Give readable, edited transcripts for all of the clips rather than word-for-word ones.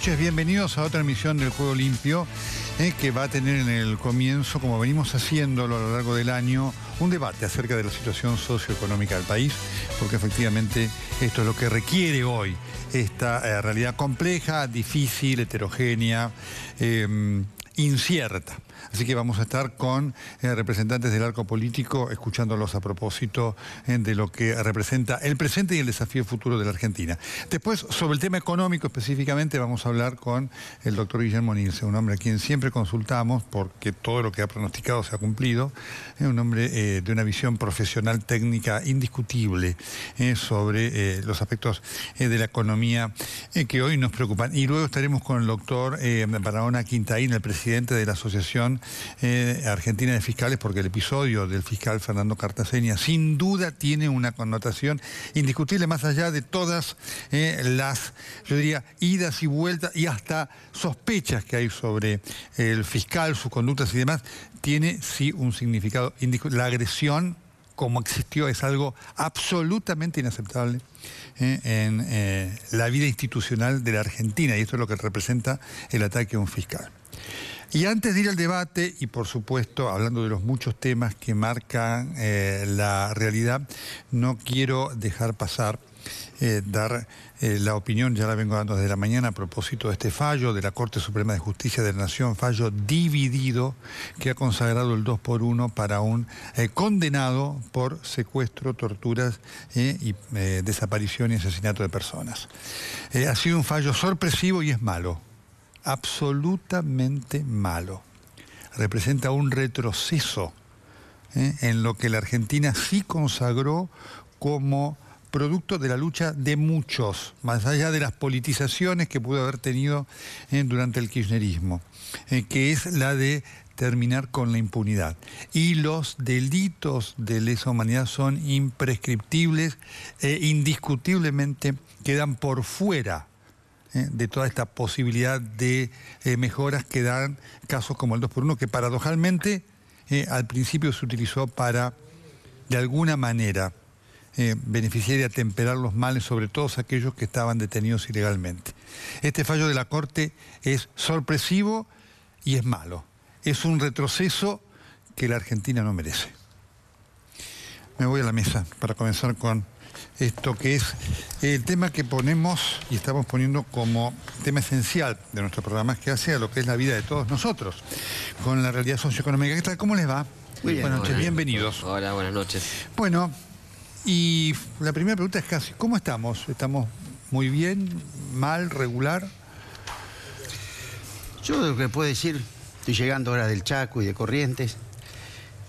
noches, bienvenidos a otra emisión del Juego Limpio, que va a tener en el comienzo, como venimos haciéndolo a lo largo del año, un debate acerca de la situación socioeconómica del país, porque efectivamente esto es lo que requiere hoy esta realidad compleja, difícil, heterogénea, incierta. Así que vamos a estar con representantes del arco político, escuchándolos a propósito de lo que representa el presente y el desafío futuro de la Argentina. Después, sobre el tema económico específicamente, vamos a hablar con el doctor Guillermo Nilsen, un hombre a quien siempre consultamos porque todo lo que ha pronosticado se ha cumplido. Es un hombre de una visión profesional técnica indiscutible sobre los aspectos de la economía que hoy nos preocupan. Y luego estaremos con el doctor Barahona Quintaín, el presidente de la Asociación Argentina de Fiscales, porque el episodio del fiscal Fernando Cartaseña sin duda tiene una connotación indiscutible, más allá de todas las, yo diría, idas y vueltas y hasta sospechas que hay sobre el fiscal, sus conductas y demás. Tiene sí un significado indiscutible. La agresión, como existió, es algo absolutamente inaceptable en la vida institucional de la Argentina, y esto es lo que representa el ataque a un fiscal. Y antes de ir al debate, y por supuesto hablando de los muchos temas que marcan la realidad, no quiero dejar pasar dar la opinión, ya la vengo dando desde la mañana a propósito de este fallo de la Corte Suprema de Justicia de la Nación, fallo dividido que ha consagrado el 2 por 1 para un condenado por secuestro, torturas y desaparición y asesinato de personas. Ha sido un fallo sorpresivo y es malo. Absolutamente malo. Representa un retroceso en lo que la Argentina sí consagró como producto de la lucha de muchos, más allá de las politizaciones que pudo haber tenido durante el kirchnerismo, que es la de terminar con la impunidad. Y los delitos de lesa humanidad son imprescriptibles e indiscutiblemente quedan por fuera de toda esta posibilidad de mejoras que dan casos como el 2 por 1, que paradojalmente al principio se utilizó para, de alguna manera, beneficiar y atemperar los males sobre todos aquellos que estaban detenidos ilegalmente. Este fallo de la Corte es sorpresivo y es malo. Es un retroceso que la Argentina no merece. Me voy a la mesa para comenzar con esto que es el tema que ponemos y estamos poniendo como tema esencial de nuestro programa, que hace a lo que es la vida de todos nosotros, con la realidad socioeconómica. ¿Qué tal? ¿Cómo les va? Muy bien. Buenas noches, bienvenidos. Hola, buenas noches. Bueno, y la primera pregunta es casi, ¿cómo estamos? ¿Estamos muy bien, mal, regular? Yo lo que puedo decir, estoy llegando ahora del Chaco y de Corrientes,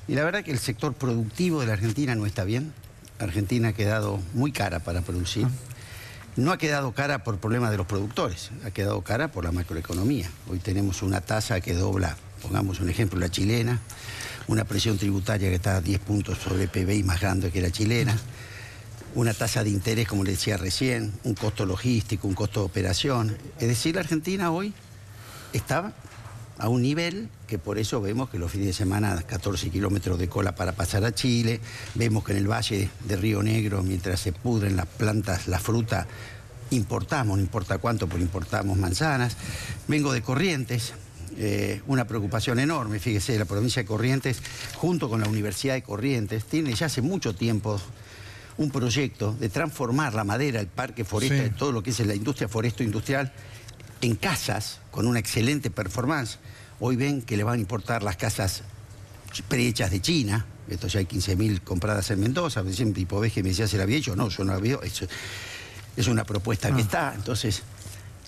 y la verdad que el sector productivo de la Argentina no está bien. La Argentina ha quedado muy cara para producir. No ha quedado cara por problemas de los productores, ha quedado cara por la macroeconomía. Hoy tenemos una tasa que dobla, pongamos un ejemplo, la chilena, una presión tributaria que está a 10 puntos sobre PBI más grande que la chilena, una tasa de interés, como le decía recién, un costo logístico, un costo de operación. Es decir, la Argentina hoy está a un nivel que por eso vemos que los fines de semana 14 kilómetros de cola para pasar a Chile, vemos que en el Valle de Río Negro, mientras se pudren las plantas, la fruta, importamos, no importa cuánto, pero importamos manzanas. Vengo de Corrientes, una preocupación enorme, fíjese, la provincia de Corrientes, junto con la Universidad de Corrientes, tiene ya hace mucho tiempo un proyecto de transformar la madera, el parque forestal, sí, todo lo que es la industria foresto-industrial, en casas con una excelente performance. Hoy ven que le van a importar las casas prehechas de China. Esto ya hay 15.000 compradas en Mendoza. Siempre tipo ves que me decía, ¿se la había hecho? No, yo no la había. Es una propuesta que está. Entonces,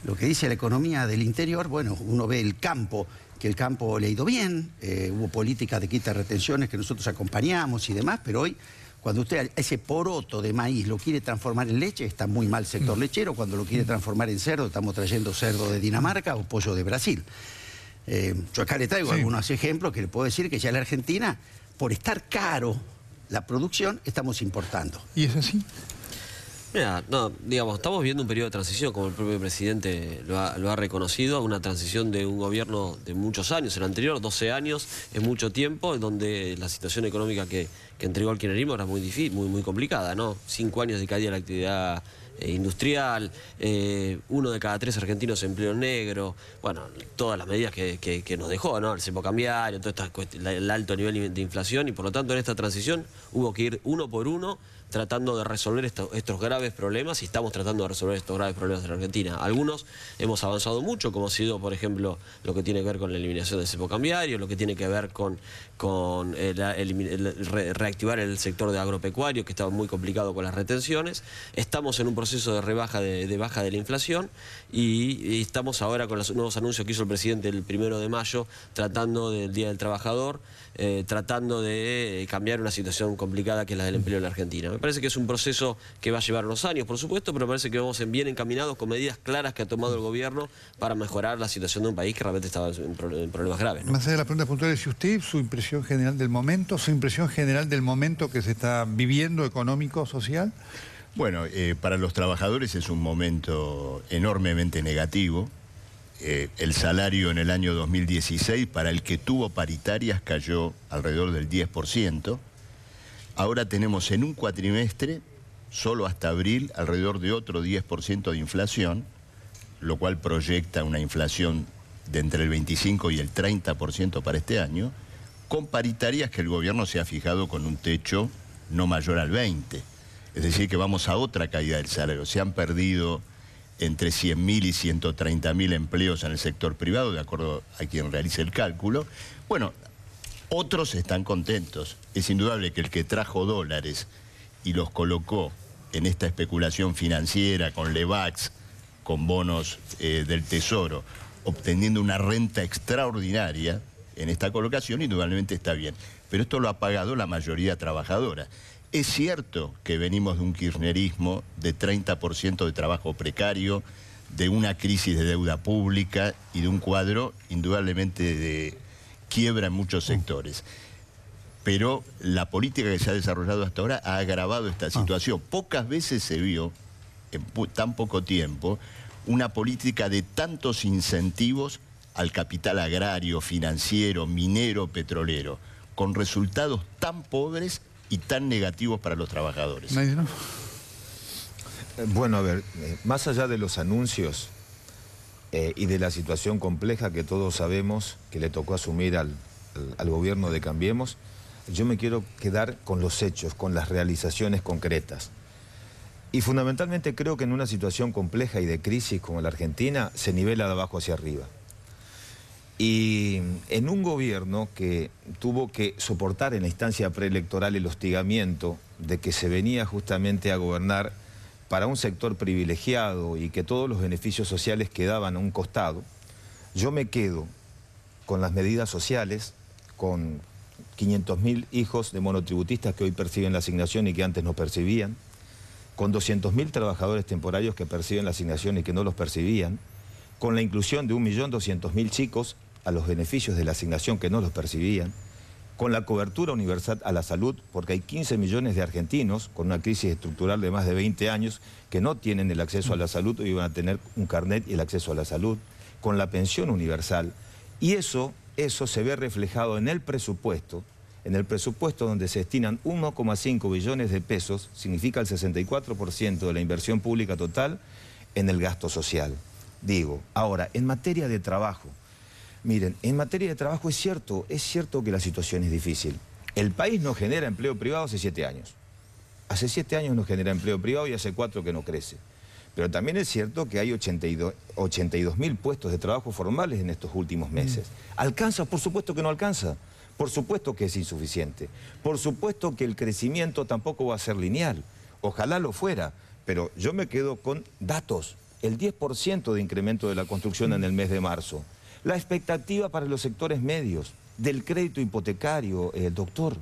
lo que dice la economía del interior, bueno, uno ve el campo, que el campo le ha ido bien, hubo políticas de quita de retenciones que nosotros acompañamos y demás, pero hoy, cuando usted ese poroto de maíz lo quiere transformar en leche, está muy mal el sector lechero. Cuando lo quiere transformar en cerdo, estamos trayendo cerdo de Dinamarca o pollo de Brasil. Yo acá le traigo algunos ejemplos que le puedo decir que ya la Argentina, por estar caro la producción, estamos importando. ¿Y es así? Mira, no, digamos, estamos viendo un periodo de transición, como el propio presidente lo ha reconocido, una transición de un gobierno de muchos años. El anterior, 12 años, es mucho tiempo, en donde la situación económica que entregó el kirchnerismo era muy difícil, muy complicada, ¿no? 5 años de caída de la actividad industrial, 1 de cada 3 argentinos en empleo negro, bueno, todas las medidas que nos dejó, ¿no? El cepo cambiario, todo el alto nivel de inflación, y por lo tanto en esta transición hubo que ir uno por uno tratando de resolver estos graves problemas, y estamos tratando de resolver estos graves problemas en la Argentina. Algunos hemos avanzado mucho, como ha sido, por ejemplo, lo que tiene que ver con la eliminación del cepo cambiario, lo que tiene que ver con reactivar el sector de agropecuario, que estaba muy complicado con las retenciones. Estamos en un proceso de rebaja de baja de la inflación, y estamos ahora con los nuevos anuncios que hizo el presidente el 1 de mayo, tratando del Día del Trabajador, tratando de cambiar una situación complicada que es la del empleo en la Argentina. Me parece que es un proceso que va a llevar unos años, por supuesto, pero me parece que vamos bien encaminados con medidas claras que ha tomado el gobierno para mejorar la situación de un país que realmente estaba en problemas graves, ¿no? Más allá de las preguntas puntuales, si usted, su impresión general del momento que se está viviendo, económico, social. Bueno, para los trabajadores es un momento enormemente negativo. El salario en el año 2016 para el que tuvo paritarias cayó alrededor del 10%. Ahora tenemos en un cuatrimestre, solo hasta abril, alrededor de otro 10% de inflación, lo cual proyecta una inflación de entre el 25 y el 30% para este año, con paritarias que el gobierno se ha fijado con un techo no mayor al 20%. Es decir, que vamos a otra caída del salario. Se han perdido entre 100.000 y 130.000 empleos en el sector privado, de acuerdo a quien realice el cálculo. Bueno, otros están contentos. Es indudable que el que trajo dólares y los colocó en esta especulación financiera con Levax, con bonos del Tesoro, obteniendo una renta extraordinaria en esta colocación, indudablemente está bien. Pero esto lo ha pagado la mayoría trabajadora. Es cierto que venimos de un kirchnerismo de 30% de trabajo precario, de una crisis de deuda pública y de un cuadro indudablemente de quiebra en muchos sectores. Pero la política que se ha desarrollado hasta ahora ha agravado esta situación. Pocas veces se vio, en tan poco tiempo, una política de tantos incentivos al capital agrario, financiero, minero, petrolero, con resultados tan pobres y tan negativos para los trabajadores. ¿No? Bueno, a ver, más allá de los anuncios y de la situación compleja que todos sabemos que le tocó asumir al gobierno de Cambiemos, yo me quiero quedar con los hechos, con las realizaciones concretas. Y fundamentalmente creo que en una situación compleja y de crisis como la Argentina, se nivela de abajo hacia arriba. Y en un gobierno que tuvo que soportar en la instancia preelectoral el hostigamiento de que se venía justamente a gobernar para un sector privilegiado y que todos los beneficios sociales quedaban a un costado, yo me quedo con las medidas sociales, con 500.000 hijos de monotributistas que hoy perciben la asignación y que antes no percibían, con 200.000 trabajadores temporarios que perciben la asignación y que no los percibían, con la inclusión de 1.200.000 chicos a los beneficios de la asignación que no los percibían, con la cobertura universal a la salud, porque hay 15 millones de argentinos con una crisis estructural de más de 20 años que no tienen el acceso a la salud y van a tener un carnet y el acceso a la salud, con la pensión universal. Y eso se ve reflejado en el presupuesto donde se destinan 1,5 billones de pesos, significa el 64% de la inversión pública total en el gasto social. Digo, ahora, en materia de trabajo, miren, en materia de trabajo es cierto que la situación es difícil. El país no genera empleo privado hace 7 años. Hace 7 años no genera empleo privado y hace 4 que no crece. Pero también es cierto que hay 82.000 puestos de trabajo formales en estos últimos meses. ¿Alcanza? Por supuesto que no alcanza. Por supuesto que es insuficiente. Por supuesto que el crecimiento tampoco va a ser lineal. Ojalá lo fuera, pero yo me quedo con datos. El 10% de incremento de la construcción en el mes de marzo. La expectativa para los sectores medios, del crédito hipotecario, doctor.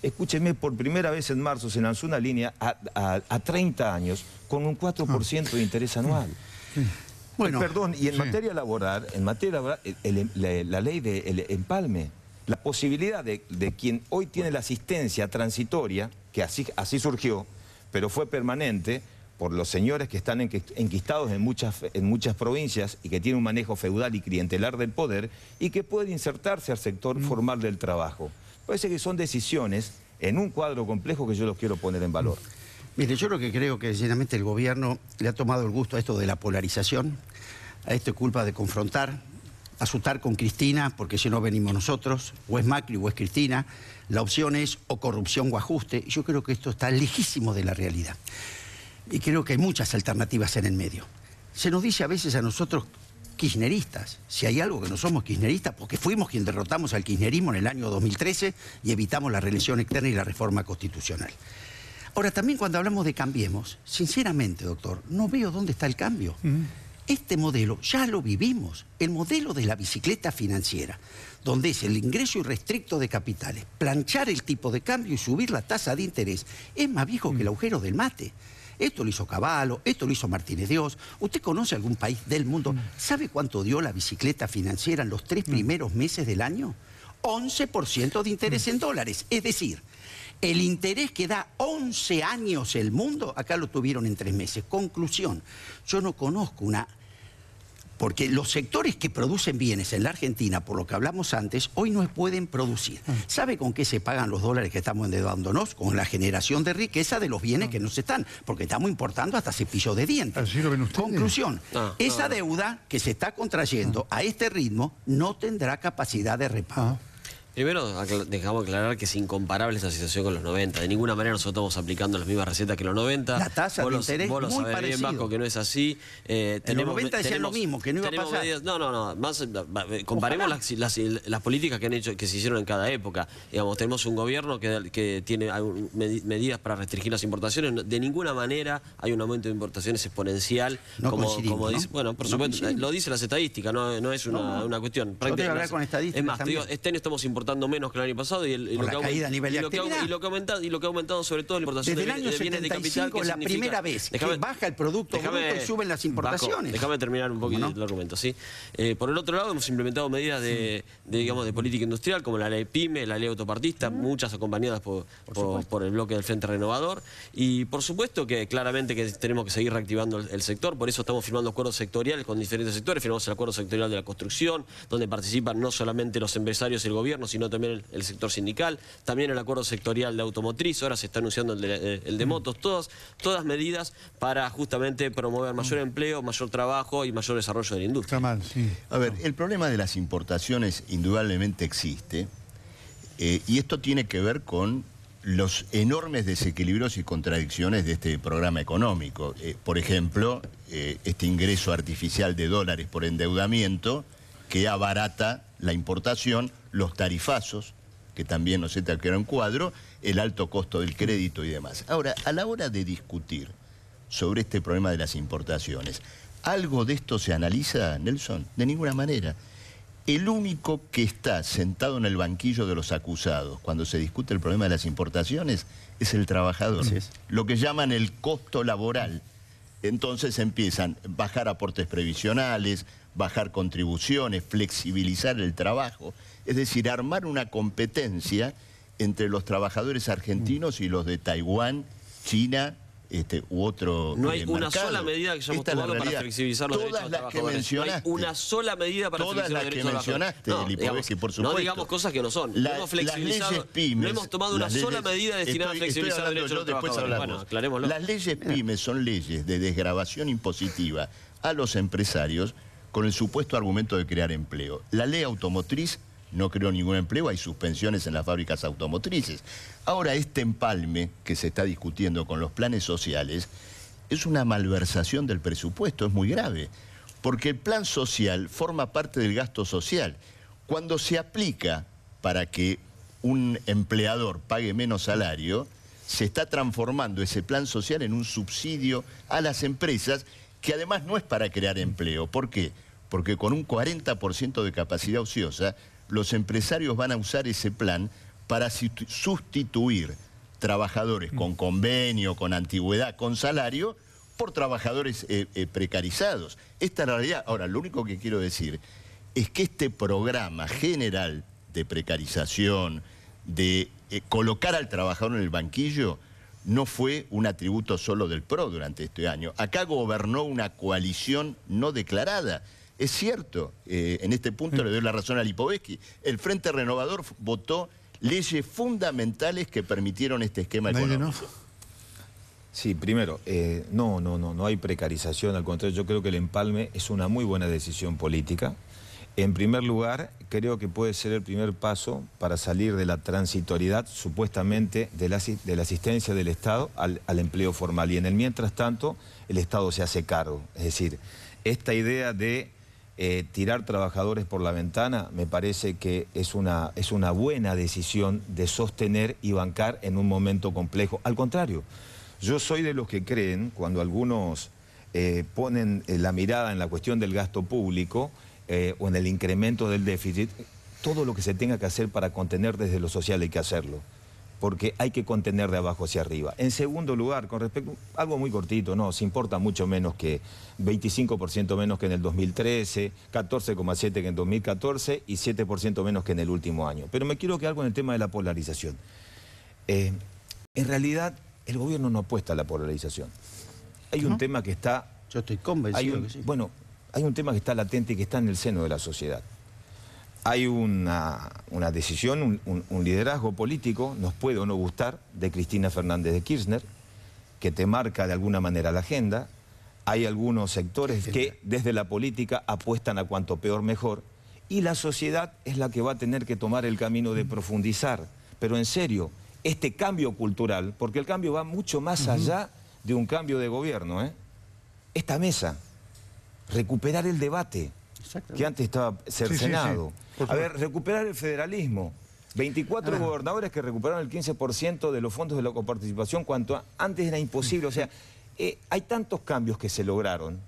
Escúcheme, por primera vez en marzo se lanzó una línea a 30 años con un 4% de interés anual. Bueno, perdón, y en materia laboral, la ley del empalme, la posibilidad de quien hoy tiene la asistencia transitoria, que así surgió, pero fue permanente, por los señores que están enquistados en muchas provincias y que tienen un manejo feudal y clientelar del poder y que pueden insertarse al sector formal del trabajo. Parece que son decisiones en un cuadro complejo que yo los quiero poner en valor. Mire, yo lo que creo que sencillamente el gobierno le ha tomado el gusto a esto de la polarización, a esto culpa de confrontar, asustar con Cristina, porque si no venimos nosotros, o es Macri o es Cristina, la opción es o corrupción o ajuste. Yo creo que esto está lejísimo de la realidad. Y creo que hay muchas alternativas en el medio. Se nos dice a veces a nosotros kirchneristas, si hay algo que no somos kirchneristas, porque fuimos quien derrotamos al kirchnerismo en el año 2013 y evitamos la reelección externa y la reforma constitucional. Ahora, también cuando hablamos de cambiemos, sinceramente, doctor, no veo dónde está el cambio. Este modelo ya lo vivimos, el modelo de la bicicleta financiera, donde es el ingreso irrestricto de capitales, planchar el tipo de cambio y subir la tasa de interés, es más viejo que el agujero del mate. Esto lo hizo Cavallo, esto lo hizo Martínez Dios. ¿Usted conoce algún país del mundo? ¿Sabe cuánto dio la bicicleta financiera en los 3 primeros meses del año? 11% de interés en dólares. Es decir, el interés que da 11 años el mundo, acá lo tuvieron en 3 meses. Conclusión, yo no conozco una... Porque los sectores que producen bienes en la Argentina, por lo que hablamos antes, hoy no pueden producir. ¿Sabe con qué se pagan los dólares que estamos endeudándonos? Con la generación de riqueza de los bienes que nos están. Porque estamos importando hasta cepillo de dientes. ¿Así lo ven ustedes? Conclusión, esa deuda que se está contrayendo a este ritmo no tendrá capacidad de repago. Primero, dejamos aclarar que es incomparable esta situación con los 90. De ninguna manera nosotros estamos aplicando las mismas recetas que los 90. La tasa de interés vos lo muy sabés bien, Vasco, que no es así. En los 90 decían lo mismo, que no iba a pasar. Medidas, no. Comparemos las políticas que se hicieron en cada época. Digamos, tenemos un gobierno que tiene medidas para restringir las importaciones. De ninguna manera hay un aumento de importaciones exponencial. No como dice, ¿no? Bueno, por supuesto, lo dicen las estadísticas, no es una cuestión. Yo tengo que hablar con estadísticas. Es más, también. digo, este año estamos importando menos que el año pasado y lo que ha aumentado sobre todo la importación desde el año de bienes de capital, que la primera vez que baja el producto bruto y suben las importaciones. Déjame terminar un poquito el argumento, ¿sí? Por el otro lado, hemos implementado medidas de política industrial, como la ley PYME, la ley autopartista, muchas acompañadas por el bloque del Frente Renovador, y por supuesto que claramente que tenemos que seguir reactivando el sector. Por eso estamos firmando acuerdos sectoriales con diferentes sectores. Firmamos el acuerdo sectorial de la construcción, donde participan no solamente los empresarios y el gobierno, sino también el sector sindical, también el acuerdo sectorial de automotriz, ahora se está anunciando el de motos, todas medidas para justamente promover mayor empleo, mayor trabajo y mayor desarrollo de la industria. A ver, el problema de las importaciones indudablemente existe, y esto tiene que ver con los enormes desequilibrios y contradicciones de este programa económico. Por ejemplo, este ingreso artificial de dólares por endeudamiento que abarata la importación, los tarifazos, que también nos entra en cuadro, el alto costo del crédito y demás. Ahora, a la hora de discutir sobre este problema de las importaciones, ¿algo de esto se analiza, Nelson? De ninguna manera. El único que está sentado en el banquillo de los acusados cuando se discute el problema de las importaciones es el trabajador. Lo que llaman el costo laboral. Entonces empiezan a bajar aportes previsionales, bajar contribuciones, flexibilizar el trabajo. Es decir, armar una competencia entre los trabajadores argentinos y los de Taiwán, China u otro No hay una mercado. sola medida que hayamos tomado para flexibilizar los derechos de los trabajadores. No hay una sola medida para flexibilizar los derechos de los trabajadores. Por supuesto. No digamos cosas que no son. No hemos tomado una sola medida destinada a flexibilizar los derechos de los trabajadores. Bueno, aclarémoslo. Las leyes PYME son leyes de desgravación impositiva a los empresarios con el supuesto argumento de crear empleo. La ley automotriz no creó ningún empleo, hay suspensiones en las fábricas automotrices. Ahora, este empalme que se está discutiendo con los planes sociales es una malversación del presupuesto, es muy grave, porque el plan social forma parte del gasto social. Cuando se aplica para que un empleador pague menos salario, se está transformando ese plan social en un subsidio a las empresas, que además no es para crear empleo. ¿Por qué? Porque con un 40% de capacidad ociosa, los empresarios van a usar ese plan para sustituir trabajadores con convenio, con antigüedad, con salario, por trabajadores precarizados. Esta es la realidad. Ahora, lo único que quiero decir es que este programa general de precarización, de colocar al trabajador en el banquillo, no fue un atributo solo del PRO durante este año. Acá gobernó una coalición no declarada. Es cierto, en este punto le doy la razón a Lipovetsky. El Frente Renovador votó leyes fundamentales que permitieron este esquema económico. Sí, primero, no hay precarización, al contrario, yo creo que el empalme es una muy buena decisión política. En primer lugar, creo que puede ser el primer paso para salir de la transitoriedad, supuestamente, de la asistencia del Estado al empleo formal. Y en el mientras tanto, el Estado se hace cargo. Es decir, esta idea de tirar trabajadores por la ventana me parece que es una buena decisión de sostener y bancar en un momento complejo. Al contrario, yo soy de los que creen, cuando algunos ponen la mirada en la cuestión del gasto público o en el incremento del déficit, todo lo que se tenga que hacer para contener desde lo social hay que hacerlo, porque hay que contener de abajo hacia arriba. En segundo lugar, con respecto, algo muy cortito, no, se importa mucho menos que 25% menos que en el 2013, 14,7% que en 2014 y 7% menos que en el último año. Pero me quiero quedar con el tema de la polarización. En realidad, el gobierno no apuesta a la polarización. Hay un tema que está... Yo estoy convencido que sí. Bueno, hay un tema que está latente y que está en el seno de la sociedad. Hay una decisión, un liderazgo político, nos puede o no gustar, de Cristina Fernández de Kirchner, que te marca de alguna manera la agenda. Hay algunos sectores que desde la política apuestan a cuanto peor mejor, y la sociedad es la que va a tener que tomar el camino de profundizar, pero en serio, este cambio cultural, porque el cambio va mucho más allá de un cambio de gobierno, ¿eh? Esta mesa, recuperar el debate, que antes estaba cercenado. A ver, recuperar el federalismo. 24 gobernadores que recuperaron el 15% de los fondos de la coparticipación, cuanto antes era imposible. O sea, hay tantos cambios que se lograron,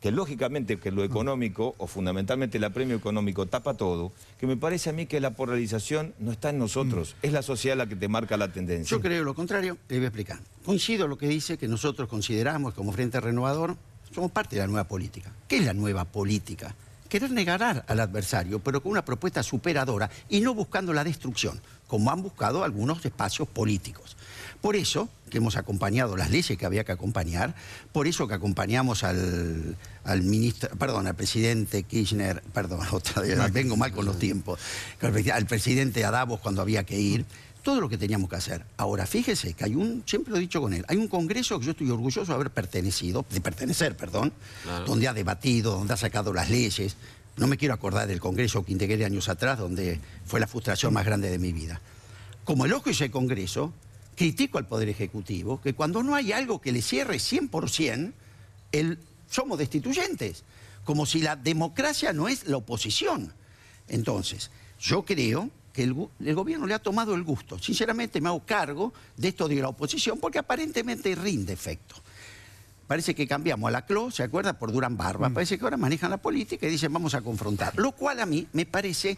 que lógicamente que lo económico, o fundamentalmente el apremio económico, tapa todo, que me parece a mí que la polarización no está en nosotros, es la sociedad la que te marca la tendencia. Yo creo lo contrario, le voy a explicar. Coincido en lo que dice, que nosotros consideramos como Frente Renovador, somos parte de la nueva política. ¿Qué es la nueva política? Querer negar al adversario, pero con una propuesta superadora y no buscando la destrucción, como han buscado algunos espacios políticos. Por eso que hemos acompañado las leyes que había que acompañar, por eso que acompañamos al presidente Kirchner, otra vez, vengo mal con los tiempos, al presidente Davos cuando había que ir, todo lo que teníamos que hacer. Ahora, fíjese que hay siempre lo he dicho con él, hay un congreso que yo estoy orgulloso de haber pertenecer, claro, donde ha debatido, donde ha sacado las leyes. No me quiero acordar del congreso que integré años atrás, donde fue la frustración más grande de mi vida. Como elogio ese congreso, critico al Poder Ejecutivo, que cuando no hay algo que le cierre 100%, somos destituyentes, como si la democracia no es la oposición. Entonces, yo creo que el gobierno le ha tomado el gusto. Sinceramente me hago cargo de esto de la oposición porque aparentemente rinde efecto. Parece que cambiamos a la CLO, ¿se acuerda? Por Durán Barba. Parece que ahora manejan la política y dicen vamos a confrontar. Lo cual a mí me parece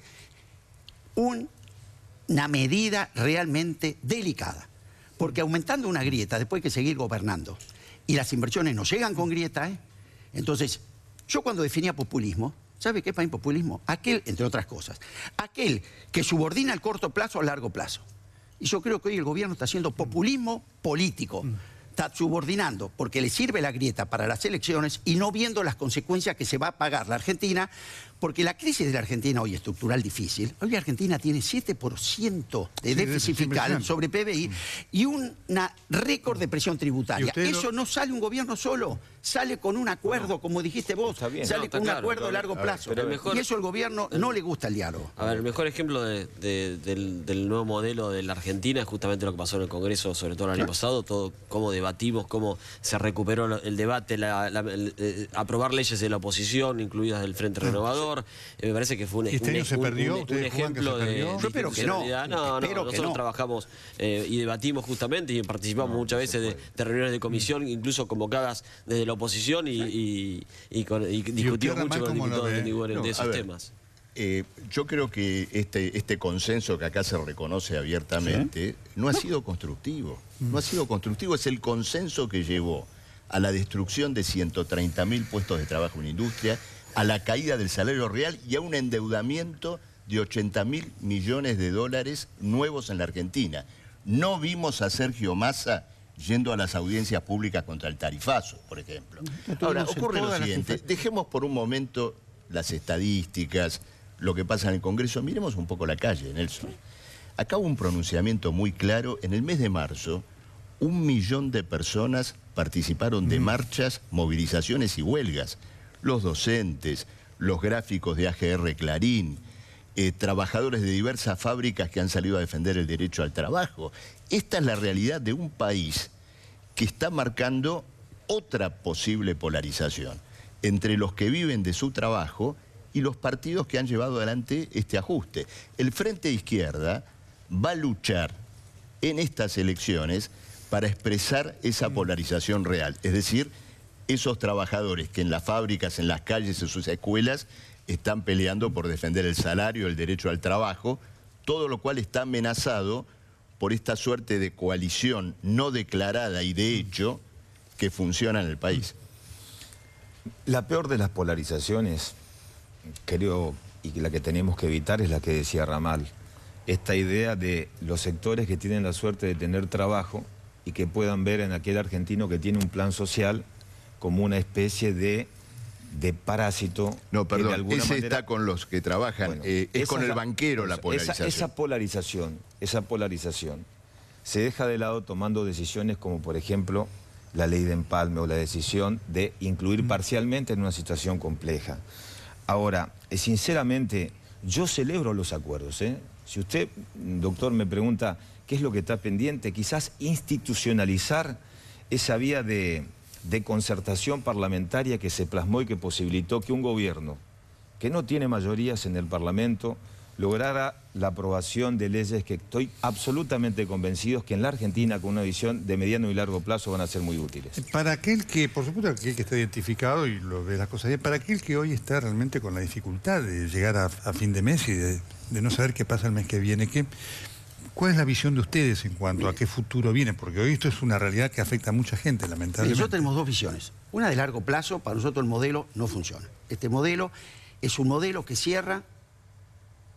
una medida realmente delicada. Porque aumentando una grieta, después hay que seguir gobernando. Y las inversiones no llegan con grieta, ¿eh? Entonces, yo cuando definía populismo, ¿sabe qué es para mí populismo? Aquel, entre otras cosas, aquel que subordina al corto plazo al largo plazo. Y yo creo que hoy el gobierno está haciendo populismo político. Está subordinando porque le sirve la grieta para las elecciones y no viendo las consecuencias que se va a pagar la Argentina, porque la crisis de la Argentina hoy estructural difícil. Hoy la Argentina tiene 7% de déficit fiscal sobre PBI y una récord de presión tributaria. Eso no sale un gobierno solo, sale con un acuerdo, como dijiste vos, sale con un acuerdo de largo plazo. Y eso al gobierno no le gusta el diálogo. A ver, el mejor ejemplo del nuevo modelo de la Argentina es justamente lo que pasó en el Congreso, sobre todo el año pasado, todo cómo debatimos, cómo se recuperó el debate, aprobar leyes de la oposición, incluidas del Frente Renovador. Me parece que fue un ejemplo de yo espero que no. Nosotros trabajamos y debatimos justamente y participamos muchas veces de reuniones de comisión, incluso convocadas desde la oposición y discutimos mucho con los diputados de esos temas. Yo creo que este consenso que acá se reconoce abiertamente no ha sido constructivo. No ha sido constructivo, es el consenso que llevó a la destrucción de 130.000 puestos de trabajo en la industria, a la caída del salario real y a un endeudamiento de 80.000 millones de dólares nuevos en la Argentina. No vimos a Sergio Massa yendo a las audiencias públicas contra el tarifazo, por ejemplo. Ahora, ocurre lo siguiente, dejemos por un momento las estadísticas, lo que pasa en el Congreso, miremos un poco la calle, Nelson. Acá hubo un pronunciamiento muy claro, en el mes de marzo, 1 millón de personas participaron de marchas, movilizaciones y huelgas. Los docentes, los gráficos de AGR Clarín, trabajadores de diversas fábricas que han salido a defender el derecho al trabajo. Esta es la realidad de un país que está marcando otra posible polarización entre los que viven de su trabajo y los partidos que han llevado adelante este ajuste. El Frente de Izquierda va a luchar en estas elecciones para expresar esa polarización real, es decir, esos trabajadores que en las fábricas, en las calles, en sus escuelas, están peleando por defender el salario, el derecho al trabajo, todo lo cual está amenazado por esta suerte de coalición no declarada y de hecho que funciona en el país. La peor de las polarizaciones, creo, y la que tenemos que evitar es la que decía Ramal. Esta idea de los sectores que tienen la suerte de tener trabajo y que puedan ver en aquel argentino que tiene un plan social como una especie de parásito. No, perdón, de alguna ese manera está con los que trabajan, bueno, es con el banquero la polarización. Esa polarización se deja de lado tomando decisiones como, por ejemplo, la ley de empalme o la decisión de incluir parcialmente en una situación compleja. Ahora, sinceramente, yo celebro los acuerdos, ¿eh? Si usted, doctor, me pregunta qué es lo que está pendiente, quizás institucionalizar esa vía de concertación parlamentaria que se plasmó y que posibilitó que un gobierno que no tiene mayorías en el Parlamento lograra la aprobación de leyes que estoy absolutamente convencido que en la Argentina, con una visión de mediano y largo plazo, van a ser muy útiles. Para aquel que, por supuesto, aquel que está identificado y lo ve las cosas bien, para aquel que hoy está realmente con la dificultad de llegar a fin de mes y de no saber qué pasa el mes que viene, ¿cuál es la visión de ustedes en cuanto a qué futuro viene? Porque hoy esto es una realidad que afecta a mucha gente, lamentablemente. Nosotros tenemos dos visiones. Una de largo plazo, para nosotros el modelo no funciona. Este modelo es un modelo que cierra,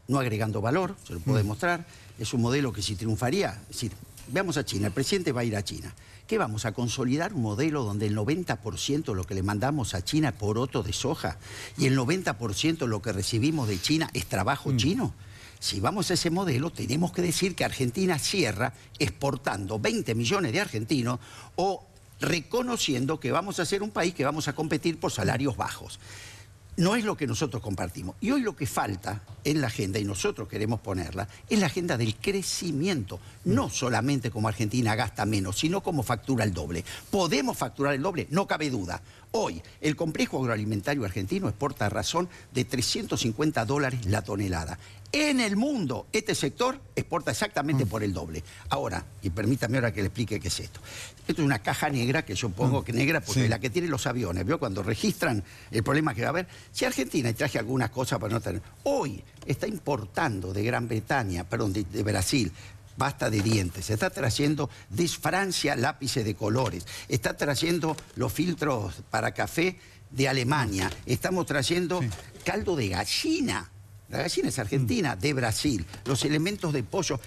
no agregando valor, se lo puedo demostrar. Es un modelo que si triunfaría, es decir, veamos a China, el presidente va a ir a China. ¿Qué vamos a consolidar un modelo donde el 90% de lo que le mandamos a China es poroto de soja y el 90% de lo que recibimos de China es trabajo chino? Si vamos a ese modelo, tenemos que decir que Argentina cierra exportando 20 millones de argentinos o reconociendo que vamos a ser un país que vamos a competir por salarios bajos. No es lo que nosotros compartimos. Y hoy lo que falta en la agenda, y nosotros queremos ponerla, es la agenda del crecimiento. No solamente como Argentina gasta menos, sino como factura el doble. ¿Podemos facturar el doble? No cabe duda. Hoy, el complejo agroalimentario argentino exporta a razón de $350 la tonelada. En el mundo, este sector exporta exactamente por el doble. Ahora, y permítame ahora que le explique qué es esto. Esto es una caja negra que yo pongo que negra porque es la que tienen los aviones. ¿Vio? Cuando registran el problema que va a haber. Si Argentina, y traje algunas cosas para no tener... Hoy está importando de Gran Bretaña, perdón, de Brasil, pasta de dientes, está trayendo de Francia lápices de colores, está trayendo los filtros para café de Alemania, estamos trayendo caldo de gallina. La gallina es argentina, de Brasil. Los elementos de pollo,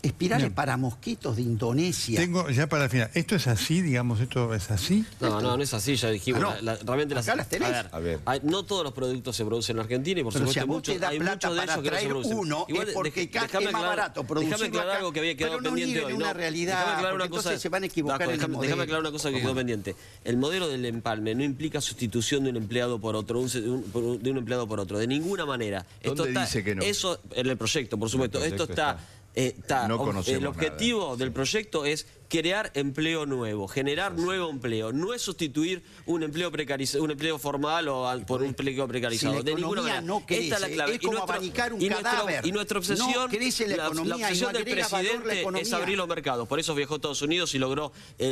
espirales para mosquitos de Indonesia. Tengo ya para el final. ¿Esto es así, digamos, esto es así? No es así, ya dijimos. Realmente acá las tenés. A ver. No todos los productos se producen en Argentina y por Pero supuesto si a vos te da hay plata muchos de para ellos que no se traer producen. uno, Igual, es porque déjame es más barato producirlo Déjame aclarar acá, algo que había quedado pero no pendiente nieguen hoy. una realidad, Déjame aclarar porque una cosa. entonces se van a equivocar en el Déjame modelo. aclarar una cosa que quedó pendiente. El modelo del empalme no implica sustitución de un empleado por otro, de un empleado por otro, de ninguna manera. ¿Dónde dice que no? Eso en el proyecto, por supuesto. Esto está... el objetivo del proyecto es crear empleo nuevo, generar nuevo empleo. No es sustituir un empleo precarizado, un empleo formal por un empleo precarizado. Si la de ninguna economía manera. no crece, Esta es la clave. es como abanicar un cadáver. Y nuestra obsesión, no crece la economía y no obsesión del agrega valor la presidente economía. es abrir los mercados. Por eso viajó a Estados Unidos y logró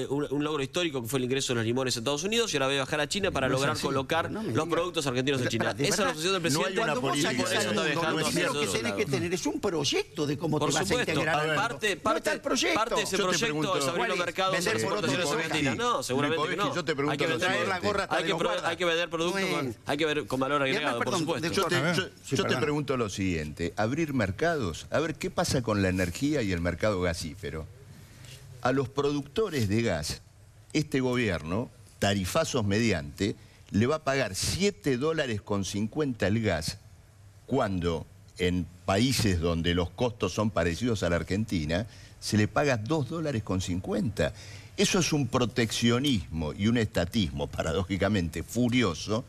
un logro histórico que fue el ingreso de los limones en Estados Unidos y ahora va a viajar a China para lograr colocar los productos argentinos en China. Esa es la obsesión del presidente. No hay una Cuando vos política. salís al mundo, dejando lo primero hacia que otro tenés lado. que tener es un proyecto de cómo Por te vas a supuesto, integrar al mundo. parte No está el proyecto. de ese Yo te proyecto pregunto, es abrir ¿cuál los es? mercados a Vender las por otro exportaciones lado. argentinas. No, seguramente que no. Yo te pregunto Hay que lo vender- siguiente. la gorra hasta de los guardas. hay que vender productos No es. hay que ver con valor agregado, por perdón, supuesto. Yo Sí, te perdón. pregunto lo siguiente, abrir mercados, a ver qué pasa con la energía y el mercado gasífero. A los productores de gas, este gobierno, tarifazos mediante, le va a pagar $7.50 el gas, cuando en países donde los costos son parecidos a la Argentina, se le paga $2,50. Eso es un proteccionismo y un estatismo, paradójicamente, furioso,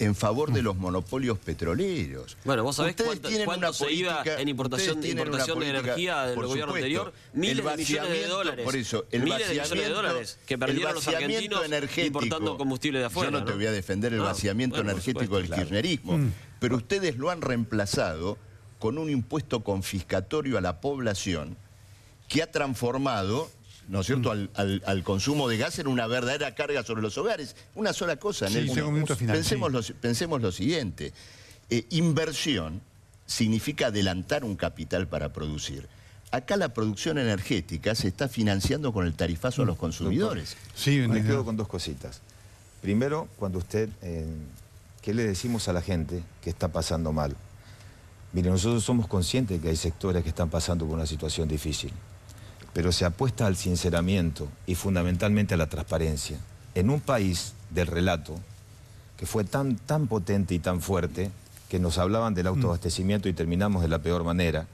en favor de los monopolios petroleros. Bueno, vos sabés cuánto se iba en importación de energía del gobierno anterior. Miles de millones de dólares. Por eso, miles de millones de dólares que perdieron los argentinos importando combustible de afuera. Yo no te voy a defender el vaciamiento energético del kirchnerismo, pero ustedes lo han reemplazado con un impuesto confiscatorio a la población que ha transformado, ¿no es cierto?, al consumo de gas en una verdadera carga sobre los hogares. Una sola cosa. Pensemos lo siguiente. Inversión significa adelantar un capital para producir. Acá la producción energética se está financiando con el tarifazo a los consumidores. Sí, me quedo con dos cositas. Primero, cuando usted, ¿qué le decimos a la gente que está pasando mal? Mire, nosotros somos conscientes de que hay sectores que están pasando por una situación difícil, pero se apuesta al sinceramiento y fundamentalmente a la transparencia. En un país del relato que fue tan potente y tan fuerte que nos hablaban del autoabastecimiento y terminamos de la peor manera,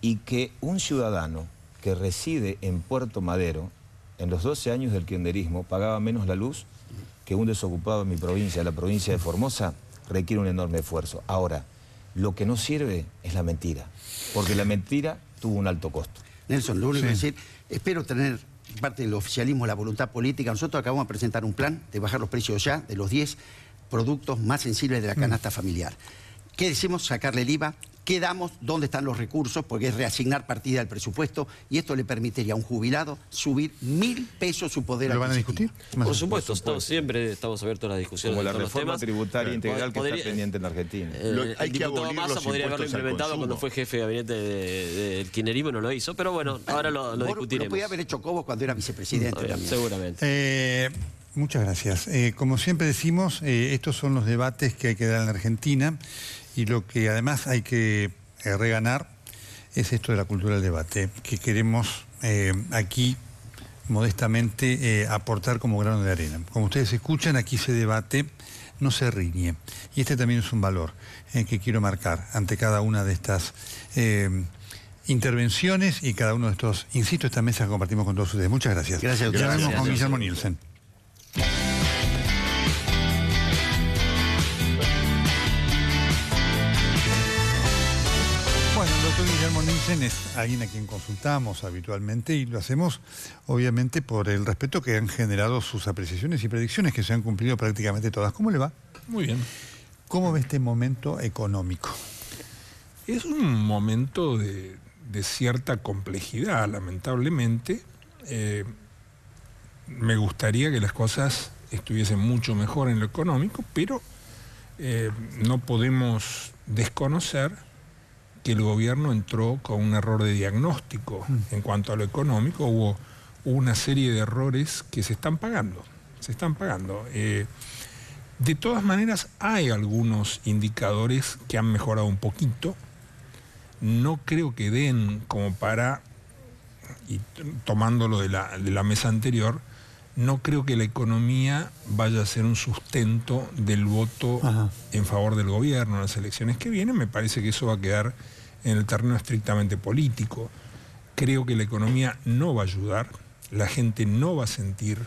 y que un ciudadano que reside en Puerto Madero, en los 12 años del kirchnerismo, pagaba menos la luz que un desocupado en mi provincia, la provincia de Formosa, requiere un enorme esfuerzo. Ahora, lo que no sirve es la mentira, porque la mentira tuvo un alto costo. Nelson, lo único que decir, espero tener parte del oficialismo la voluntad política. Nosotros acabamos de presentar un plan de bajar los precios ya de los 10 productos más sensibles de la canasta familiar. ¿Qué decimos? Sacarle el IVA. ¿Qué damos? ¿Dónde están los recursos? Porque es reasignar partida del presupuesto y esto le permitiría a un jubilado subir 1.000 pesos su poder adquisitivo. ¿Lo van a discutir? Por supuesto, siempre estamos abiertos a la discusión. Como la reforma tributaria integral que está pendiente en la Argentina. El diputado Massa podría haberlo implementado cuando fue jefe de gabinete del kirchnerismo y no lo hizo, pero bueno, ahora lo discutiremos. Lo podía haber hecho Cobos cuando era vicepresidente también. Seguramente. Muchas gracias. Como siempre decimos, estos son los debates que hay que dar en la Argentina y lo que además hay que reganar es esto de la cultura del debate, que queremos aquí modestamente aportar como grano de arena. Como ustedes escuchan, aquí se debate, no se riñe. Y este también es un valor que quiero marcar ante cada una de estas intervenciones y cada uno de estos, insisto, esta mesa que compartimos con todos ustedes. Muchas gracias. Gracias. Ya vemos con Guillermo Nielsen. Bueno, el doctor Guillermo Nielsen es alguien a quien consultamos habitualmente y lo hacemos obviamente por el respeto que han generado sus apreciaciones y predicciones que se han cumplido prácticamente todas. ¿Cómo le va? Muy bien. ¿Cómo ve este momento económico? Es un momento de cierta complejidad, lamentablemente. Me gustaría que las cosas estuviesen mucho mejor en lo económico, pero no podemos desconocer que el gobierno entró con un error de diagnóstico en cuanto a lo económico. Hubo una serie de errores que se están pagando. De todas maneras, hay algunos indicadores que han mejorado un poquito. No creo que den como para, y tomándolo de la mesa anterior, no creo que la economía vaya a ser un sustento del voto en favor del gobierno en las elecciones que vienen. Me parece que eso va a quedar en el terreno estrictamente político. Creo que la economía no va a ayudar, la gente no va a sentir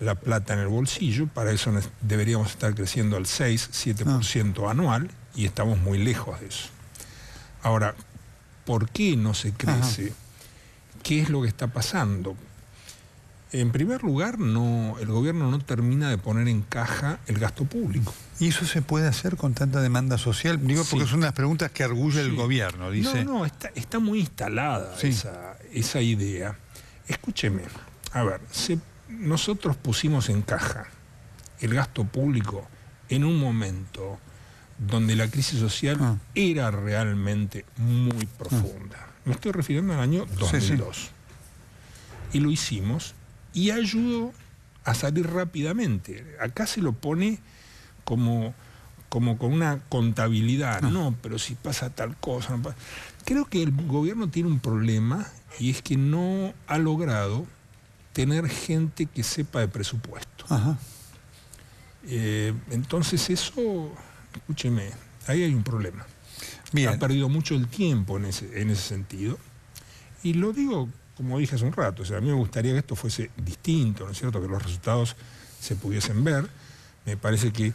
la plata en el bolsillo, para eso deberíamos estar creciendo al 6-7% anual y estamos muy lejos de eso. Ahora, ¿por qué no se crece? ¿Qué es lo que está pasando? En primer lugar, el gobierno no termina de poner en caja el gasto público. ¿Y eso se puede hacer con tanta demanda social? Digo, porque son las preguntas que arguye el gobierno, dice. No, está muy instalada esa idea. Escúcheme, a ver, nosotros pusimos en caja el gasto público en un momento donde la crisis social era realmente muy profunda. Me estoy refiriendo al año 2002. Y lo hicimos y ayudó a salir rápidamente. Acá se lo pone como con una contabilidad. No, pero si pasa tal cosa. No pasa. Creo que el gobierno tiene un problema y es que no ha logrado tener gente que sepa de presupuesto. Entonces eso, escúcheme, ahí hay un problema. Bien. Ha perdido mucho el tiempo en ese sentido. Y lo digo, como dije hace un rato, o sea, a mí me gustaría que esto fuese distinto, ¿no es cierto?, que los resultados se pudiesen ver. Me parece que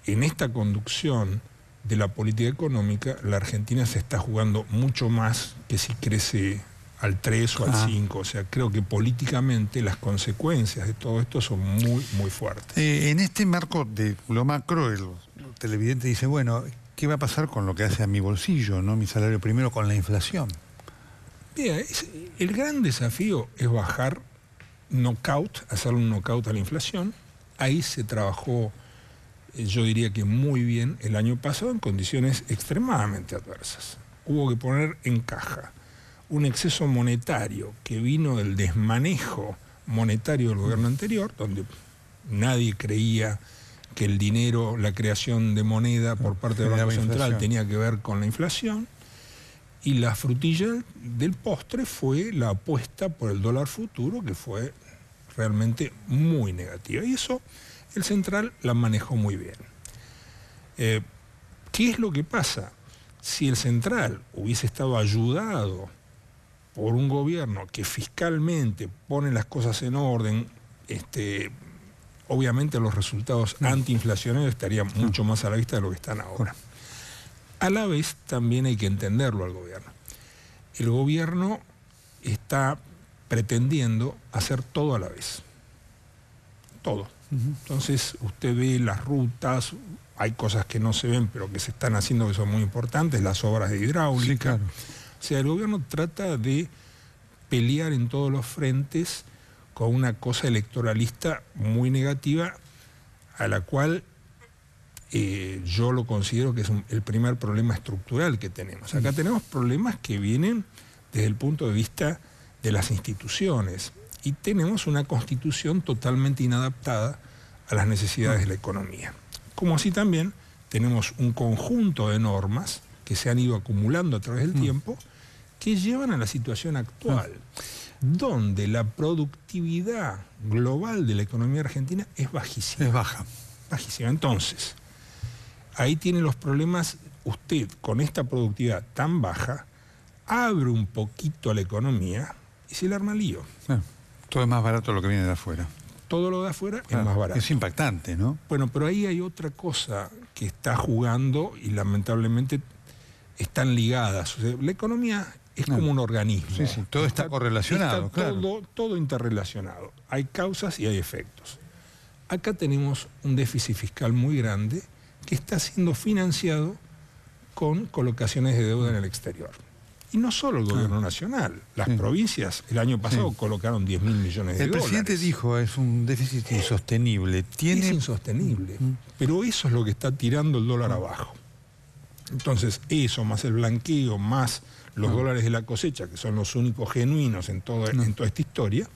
en esta conducción de la política económica, la Argentina se está jugando mucho más que si crece al 3 o al 5. O sea, creo que políticamente las consecuencias de todo esto son muy, muy fuertes. En este marco de lo macro, el televidente dice, bueno, ¿qué va a pasar con lo que hace a mi bolsillo, no mi salario primero, con la inflación? Mira, el gran desafío es bajar hacerle un knockout a la inflación. Ahí se trabajó, yo diría que muy bien el año pasado en condiciones extremadamente adversas. Hubo que poner en caja un exceso monetario que vino del desmanejo monetario del gobierno anterior, donde nadie creía que el dinero, la creación de moneda por parte del Banco Central tenía que ver con la inflación. Y la frutilla del postre fue la apuesta por el dólar futuro, que fue realmente muy negativa. Y eso el central la manejó muy bien. ¿Qué es lo que pasa? Si el central hubiese estado ayudado por un gobierno que fiscalmente pone las cosas en orden, obviamente los resultados antiinflacionarios estarían mucho más a la vista de lo que están ahora. A la vez también hay que entenderlo al gobierno. El gobierno está pretendiendo hacer todo a la vez. Todo. Entonces usted ve las rutas, hay cosas que no se ven pero que se están haciendo que son muy importantes, las obras de hidráulica. Sí, claro. O sea, el gobierno trata de pelear en todos los frentes con una cosa electoralista muy negativa, a la cual yo lo considero que es el primer problema estructural que tenemos. Acá tenemos problemas que vienen desde el punto de vista de las instituciones y tenemos una constitución totalmente inadaptada a las necesidades de la economía. Como así también tenemos un conjunto de normas que se han ido acumulando a través del tiempo que llevan a la situación actual, donde la productividad global de la economía argentina es bajísima. Es baja. Bajísima. Entonces, ahí tiene los problemas. Usted, con esta productividad tan baja, abre un poquito a la economía y se le arma lío. Todo es más barato lo que viene de afuera. Todo lo de afuera es más barato. Es impactante, ¿no? Bueno, pero ahí hay otra cosa que está jugando y lamentablemente están ligadas. O sea, la economía es como un organismo. Sí, sí, todo está correlacionado, claro. Todo interrelacionado. Hay causas y hay efectos. Acá tenemos un déficit fiscal muy grande que está siendo financiado con colocaciones de deuda en el exterior. Y no solo el gobierno nacional, las provincias el año pasado colocaron 10.000 millones de dólares. El presidente dijo, es un déficit insostenible. Es insostenible, pero eso es lo que está tirando el dólar abajo. Entonces, eso más el blanqueo, más los dólares de la cosecha, que son los únicos genuinos en toda esta historia,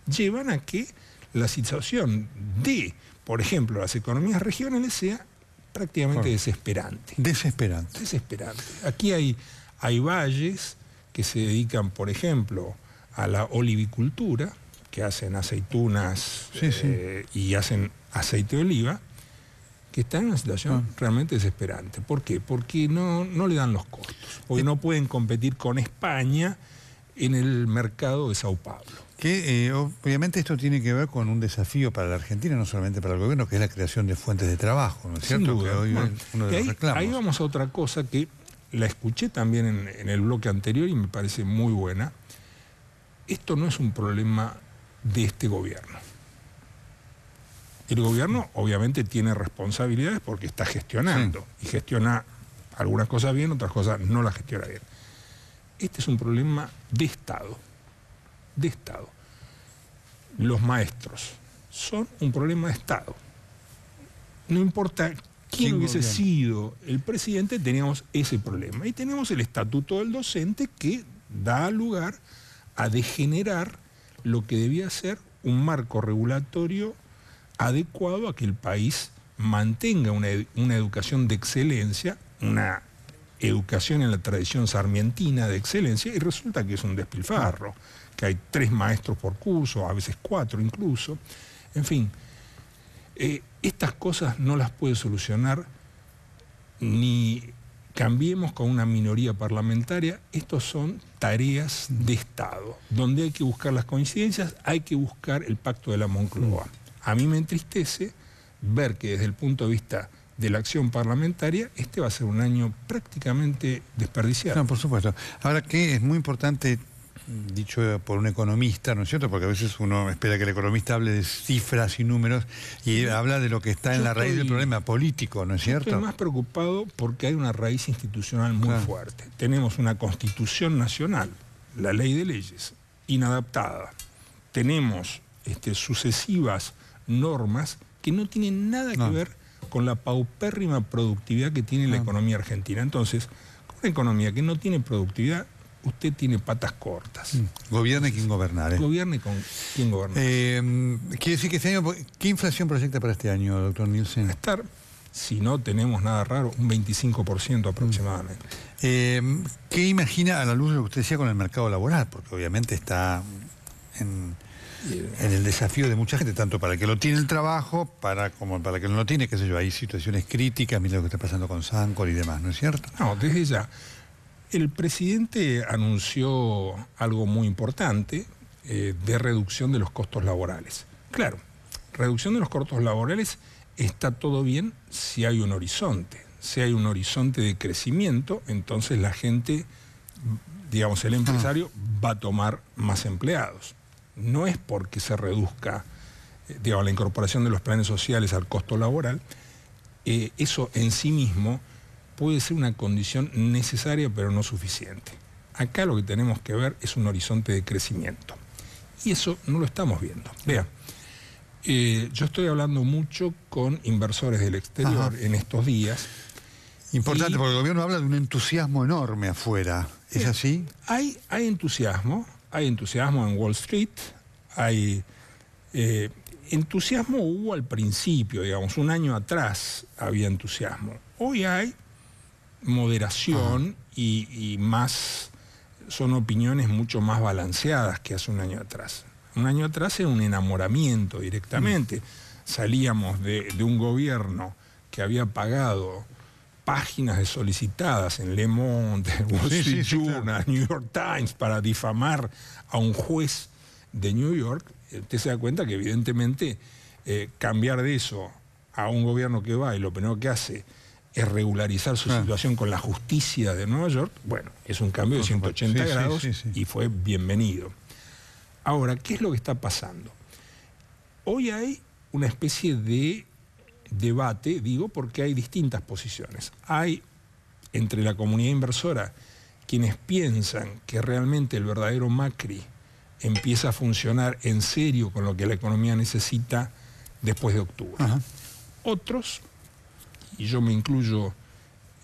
llevan a que la situación de, por ejemplo, las economías regionales sea prácticamente desesperante. Desesperante. Desesperante. Aquí hay valles que se dedican, por ejemplo, a la olivicultura, que hacen aceitunas y hacen aceite de oliva, que están en una situación realmente desesperante. ¿Por qué? Porque no le dan los costos, porque no pueden competir con España en el mercado de Sao Paulo. Que obviamente esto tiene que ver con un desafío para la Argentina, no solamente para el gobierno, que es la creación de fuentes de trabajo, ¿no es cierto? Sin duda. Que hoy es uno de los reclamos. Ahí vamos a otra cosa que la escuché también en el bloque anterior y me parece muy buena. Esto no es un problema de este gobierno. El gobierno obviamente tiene responsabilidades porque está gestionando y gestiona algunas cosas bien, otras cosas no las gestiona bien. Este es un problema de Estado. De Estado. Los maestros son un problema de Estado. No importa quién hubiese sido el presidente, teníamos ese problema. Y tenemos el estatuto del docente que da lugar a degenerar lo que debía ser un marco regulatorio adecuado a que el país mantenga una educación de excelencia, una educación en la tradición sarmientina de excelencia, y resulta que es un despilfarro, que hay 3 maestros por curso, a veces 4 incluso. En fin, estas cosas no las puede solucionar ni Cambiemos con una minoría parlamentaria. Estos son tareas de Estado, donde hay que buscar las coincidencias, hay que buscar el pacto de la Moncloa. A mí me entristece ver que desde el punto de vista de la acción parlamentaria, este va a ser un año prácticamente desperdiciado. No, por supuesto. Ahora que es muy importante, dicho por un economista, ¿no es cierto? Porque a veces uno espera que el economista hable de cifras y números y habla de lo que está en la raíz del problema político, ¿no es cierto? Estoy más preocupado porque hay una raíz institucional muy fuerte. Tenemos una Constitución Nacional, la ley de leyes, inadaptada. Tenemos sucesivas normas que no tienen nada que ver con la paupérrima productividad que tiene la economía argentina. Entonces, con una economía que no tiene productividad, usted tiene patas cortas. Gobierne quien gobernar. Gobierne con quien gobernar. Quiere decir que este año, ¿qué inflación proyecta para este año, doctor Nielsen? Estar, si no tenemos nada raro, un 25% aproximadamente. ¿Qué imagina a la luz de lo que usted decía con el mercado laboral? Porque obviamente está en el desafío de mucha gente, tanto para el que lo tiene el trabajo, como para el que no lo tiene, qué sé yo, hay situaciones críticas, mira lo que está pasando con Sancor y demás, ¿no es cierto? No, desde ya. El presidente anunció algo muy importante de reducción de los costos laborales. Claro, reducción de los costos laborales está todo bien si hay un horizonte. Si hay un horizonte de crecimiento, entonces la gente, digamos, el empresario va a tomar más empleados. No es porque se reduzca, digamos, la incorporación de los planes sociales al costo laboral, eso en sí mismo puede ser una condición necesaria pero no suficiente. Acá lo que tenemos que ver es un horizonte de crecimiento. Y eso no lo estamos viendo. Vea, yo estoy hablando mucho con inversores del exterior en estos días. Importante, porque el gobierno habla de un entusiasmo enorme afuera. ¿Es así? Hay entusiasmo en Wall Street, hay entusiasmo hubo al principio, digamos, un año atrás había entusiasmo. Hoy hay moderación y más, son opiniones mucho más balanceadas que hace un año atrás. Un año atrás era un enamoramiento directamente. Salíamos de un gobierno que había pagado páginas de solicitadas en Le Monde, Wall Street Journal, New York Times, para difamar a un juez de New York. Usted se da cuenta que evidentemente cambiar de eso a un gobierno que va y lo primero que hace es regularizar su situación con la justicia de Nueva York, bueno, es un cambio de 180 grados y fue bienvenido. Ahora, ¿qué es lo que está pasando? Hoy hay una especie de debate, digo, porque hay distintas posiciones. Hay entre la comunidad inversora quienes piensan que realmente el verdadero Macri empieza a funcionar en serio con lo que la economía necesita después de octubre. Otros, y yo me incluyo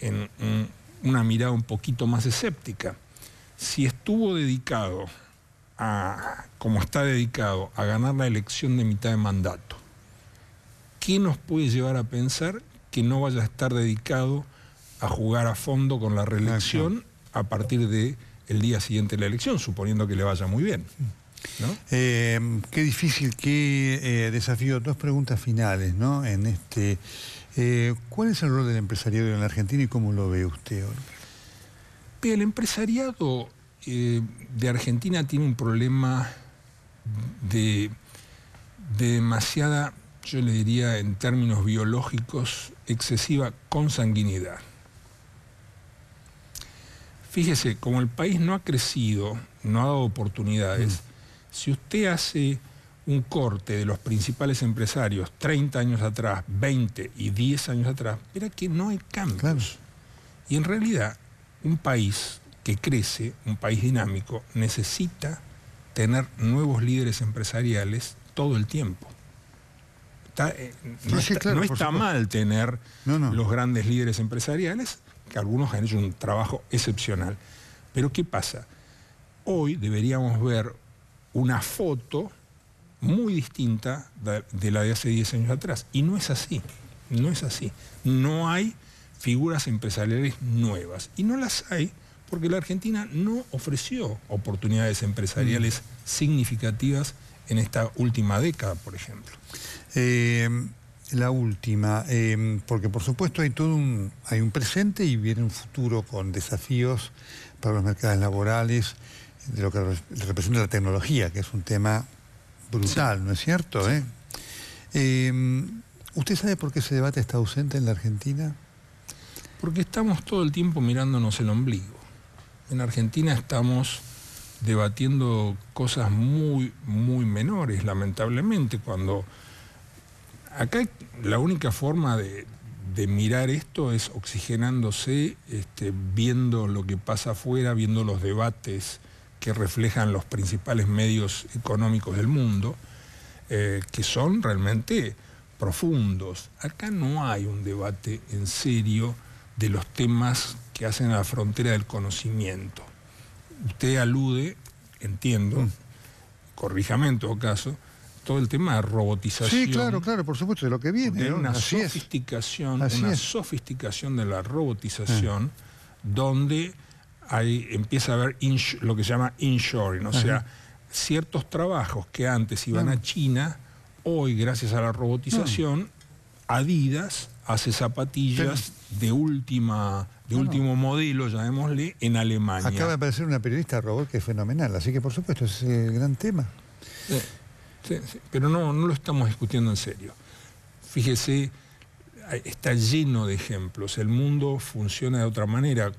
en una mirada un poquito más escéptica, si estuvo dedicado como está dedicado a ganar la elección de mitad de mandato, ¿qué nos puede llevar a pensar que no vaya a estar dedicado a jugar a fondo con la reelección a partir del día siguiente de la elección, suponiendo que le vaya muy bien? ¿No? Qué difícil, qué desafío. Dos preguntas finales, ¿no? ¿Cuál es el rol del empresariado en la Argentina y cómo lo ve usted hoy? El empresariado de Argentina tiene un problema de demasiada, yo le diría en términos biológicos, excesiva consanguinidad. Fíjese, como el país no ha crecido, no ha dado oportunidades, si usted hace un corte de los principales empresarios 30 años atrás, 20 y 10 años atrás, verá que no hay cambios. Claro. Y en realidad, un país que crece, un país dinámico, necesita tener nuevos líderes empresariales todo el tiempo. No está mal tener los grandes líderes empresariales, que algunos han hecho un trabajo excepcional. Pero ¿qué pasa? Hoy deberíamos ver una foto muy distinta de la de hace 10 años atrás. Y no es así, no es así. No hay figuras empresariales nuevas. Y no las hay porque la Argentina no ofreció oportunidades empresariales significativas en esta última década, por ejemplo. la última, porque por supuesto hay hay un presente y viene un futuro con desafíos para los mercados laborales, de lo que representa la tecnología, que es un tema brutal, sí. ¿No es cierto? ¿Usted sabe por qué ese debate está ausente en la Argentina? Porque estamos todo el tiempo mirándonos el ombligo. En Argentina estamos debatiendo cosas muy, muy menores, lamentablemente, cuando acá la única forma de mirar esto es oxigenándose, viendo lo que pasa afuera, viendo los debates que reflejan los principales medios económicos del mundo, que son realmente profundos. Acá no hay un debate en serio de los temas que hacen a la frontera del conocimiento. Usted alude, entiendo, corríjame en todo caso, todo el tema de robotización. Sí, claro, por supuesto, de lo que viene. De una sofisticación de la robotización, donde empieza a haber lo que se llama inshoring, o sea, ciertos trabajos que antes iban a China, hoy, gracias a la robotización, Adidas hace zapatillas de último modelo, llamémosle, en Alemania. Acaba de aparecer una periodista robot que es fenomenal, así que por supuesto es el gran tema. Sí, pero no lo estamos discutiendo en serio. Fíjese, está lleno de ejemplos. El mundo funciona de otra manera.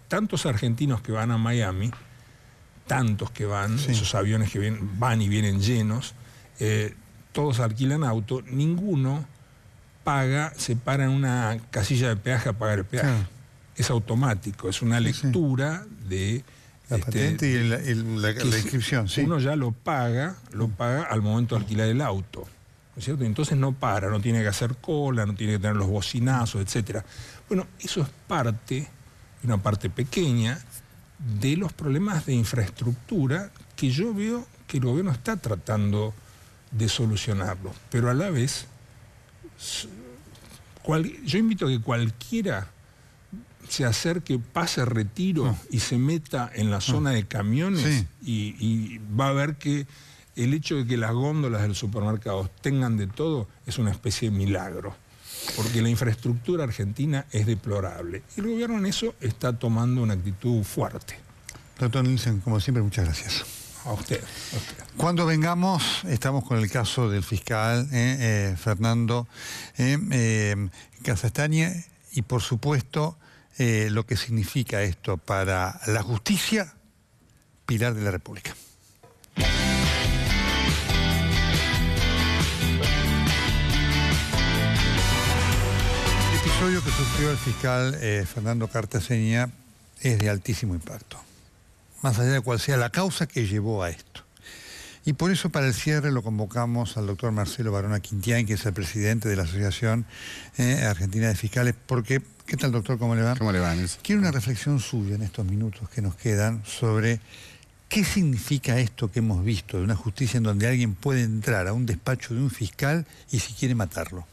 Tantos argentinos que van a Miami, tantos que van, esos aviones que van y vienen llenos, todos alquilan auto, ninguno se para en una casilla de peaje a pagar el peaje. Es automático, es una lectura de... La patente y la inscripción, sí. Uno ya lo paga al momento de alquilar el auto, ¿no es cierto? Entonces no tiene que hacer cola, no tiene que tener los bocinazos, etc. Bueno, eso es una parte pequeña, de los problemas de infraestructura que yo veo que el gobierno está tratando de solucionarlo. Pero a la vez, yo invito a que cualquiera se acerque, pase Retiro y se meta en la zona de camiones y va a ver que el hecho de que las góndolas del supermercado tengan de todo es una especie de milagro, porque la infraestructura argentina es deplorable. Y el gobierno en eso está tomando una actitud fuerte. Doctor Nielsen, como siempre, muchas gracias. A usted. Cuando vengamos, estamos con el caso del fiscal Fernando Casastagne y, por supuesto, lo que significa esto para la justicia, pilar de la República. El episodio que sufrió el fiscal Fernando Casastagne es de altísimo impacto, más allá de cuál sea la causa que llevó a esto. Y por eso, para el cierre, lo convocamos al doctor Marcelo Barona Quintián, que es el presidente de la Asociación Argentina de Fiscales, porque... ¿Qué tal, doctor? ¿Cómo le va? ¿Cómo le va, Nelson? Quiero una reflexión suya en estos minutos que nos quedan sobre qué significa esto que hemos visto de una justicia en donde alguien puede entrar a un despacho de un fiscal y si quiere matarlo.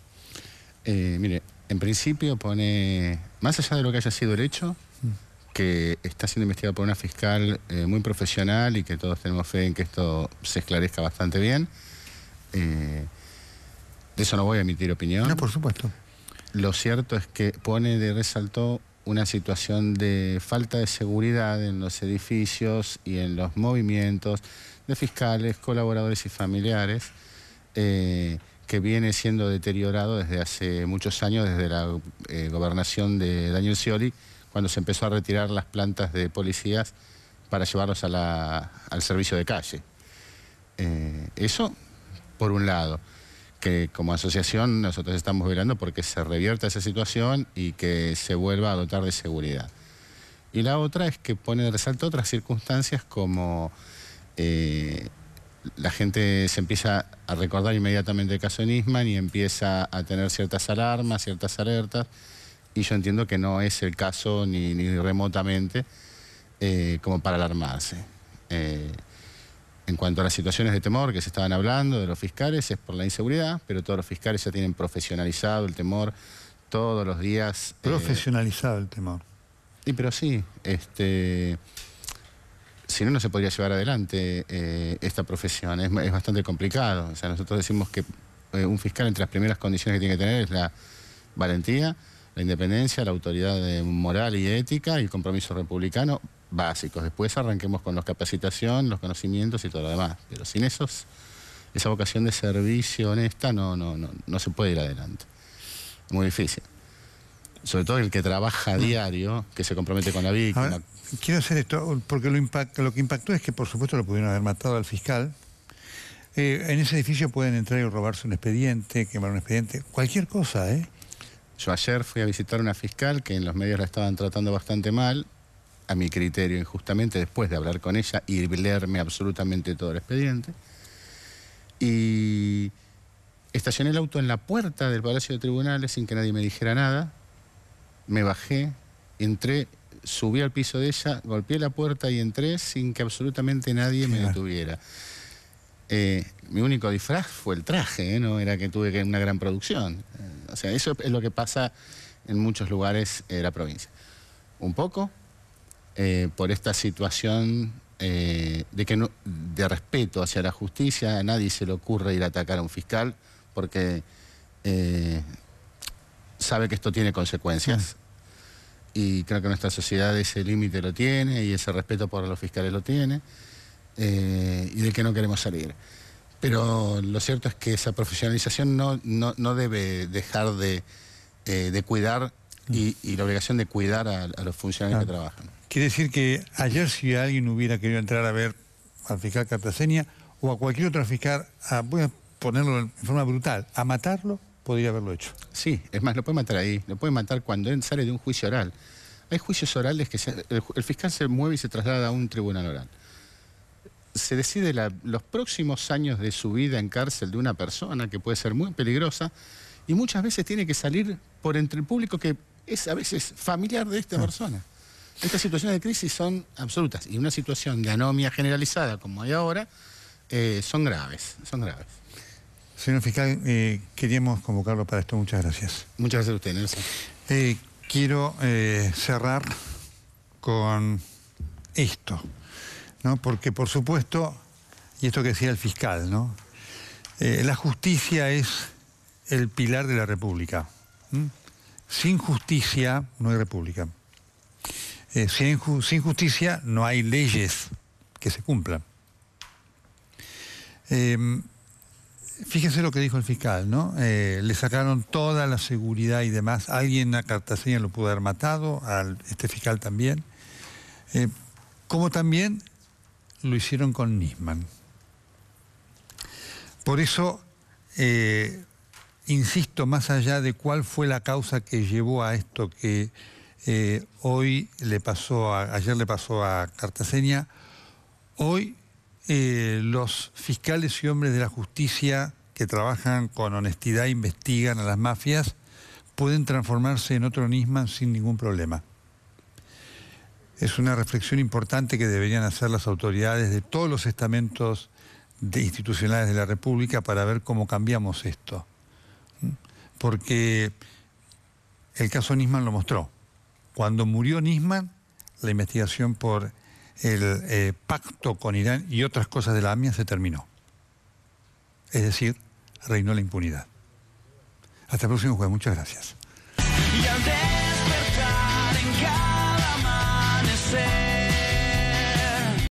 Mire, en principio pone, más allá de lo que haya sido el hecho, que está siendo investigado por una fiscal muy profesional y que todos tenemos fe en que esto se esclarezca bastante bien. De eso no voy a emitir opinión. No, por supuesto. Lo cierto es que resaltó una situación de falta de seguridad en los edificios y en los movimientos de fiscales, colaboradores y familiares, que viene siendo deteriorado desde hace muchos años, desde la gobernación de Daniel Scioli, cuando se empezó a retirar las plantas de policías para llevarlos al servicio de calle. Eso, por un lado, que como asociación nosotros estamos velando porque se revierta esa situación y que se vuelva a dotar de seguridad. Y la otra es que pone de resalto otras circunstancias como la gente se empieza a recordar inmediatamente el caso de Nisman y empieza a tener ciertas alarmas, ciertas alertas, y yo entiendo que no es el caso ni remotamente como para alarmarse. En cuanto a las situaciones de temor que se estaban hablando de los fiscales, es por la inseguridad, pero todos los fiscales ya tienen profesionalizado el temor todos los días. Profesionalizado el temor. Pero sí, si no, no se podría llevar adelante esta profesión. Es bastante complicado. O sea, nosotros decimos que un fiscal entre las primeras condiciones que tiene que tener es la valentía, la independencia, la autoridad moral y ética y el compromiso republicano básicos. Después arranquemos con la capacitación, los conocimientos y todo lo demás. Pero sin esa vocación de servicio honesta no se puede ir adelante. Muy difícil. Sobre todo el que trabaja a diario, que se compromete con la víctima. Ahora, quiero hacer esto, porque lo que impactó es que por supuesto lo pudieron haber matado al fiscal. En ese edificio pueden entrar y robarse un expediente, quemar un expediente, cualquier cosa, ¿eh? Yo ayer fui a visitar a una fiscal que en los medios la estaban tratando bastante mal, a mi criterio injustamente, después de hablar con ella y leerme absolutamente todo el expediente. Y estacioné el auto en la puerta del Palacio de Tribunales sin que nadie me dijera nada. Me bajé, entré, subí al piso de ella, golpeé la puerta y entré sin que absolutamente nadie me detuviera. Mi único disfraz fue el traje, no era que tuve una gran producción. O sea, eso es lo que pasa en muchos lugares de la provincia. Un poco por esta situación de respeto hacia la justicia. A nadie se le ocurre ir a atacar a un fiscal porque sabe que esto tiene consecuencias. Y creo que nuestra sociedad ese límite lo tiene y ese respeto por los fiscales lo tiene. Y del que no queremos salir. Pero lo cierto es que esa profesionalización no debe dejar de cuidar y la obligación de cuidar a los funcionarios que trabajan. Quiere decir que ayer si alguien hubiera querido entrar a ver al fiscal Cartaseña o a cualquier otro fiscal, voy a ponerlo en forma brutal, a matarlo, podría haberlo hecho. Sí, es más, lo puede matar ahí, lo puede matar cuando él sale de un juicio oral. Hay juicios orales que el fiscal se mueve y se traslada a un tribunal oral. Se decide los próximos años de su vida en cárcel de una persona que puede ser muy peligrosa y muchas veces tiene que salir por entre el público que es a veces familiar de esta persona. Estas situaciones de crisis son absolutas y una situación de anomia generalizada como hay ahora son graves, Señor fiscal, queríamos convocarlo para esto. Muchas gracias. Muchas gracias a usted, Nelson. Quiero cerrar con esto, ¿no? Porque por supuesto, y esto que decía el fiscal, ¿no? La justicia es el pilar de la República. Sin justicia no hay República. Sin justicia no hay leyes que se cumplan. Fíjese lo que dijo el fiscal, ¿no? Le sacaron toda la seguridad y demás. Alguien a Cartaseña lo pudo haber matado, este fiscal también. Como también lo hicieron con Nisman. Por eso, insisto, más allá de cuál fue la causa que llevó a esto que ayer le pasó a Cartaseña, hoy los fiscales y hombres de la justicia que trabajan con honestidad, investigan a las mafias, pueden transformarse en otro Nisman sin ningún problema. Es una reflexión importante que deberían hacer las autoridades de todos los estamentos institucionales de la República para ver cómo cambiamos esto. Porque el caso Nisman lo mostró. Cuando murió Nisman, la investigación por el pacto con Irán y otras cosas de la AMIA se terminó. Es decir, reinó la impunidad. Hasta el próximo jueves. Muchas gracias.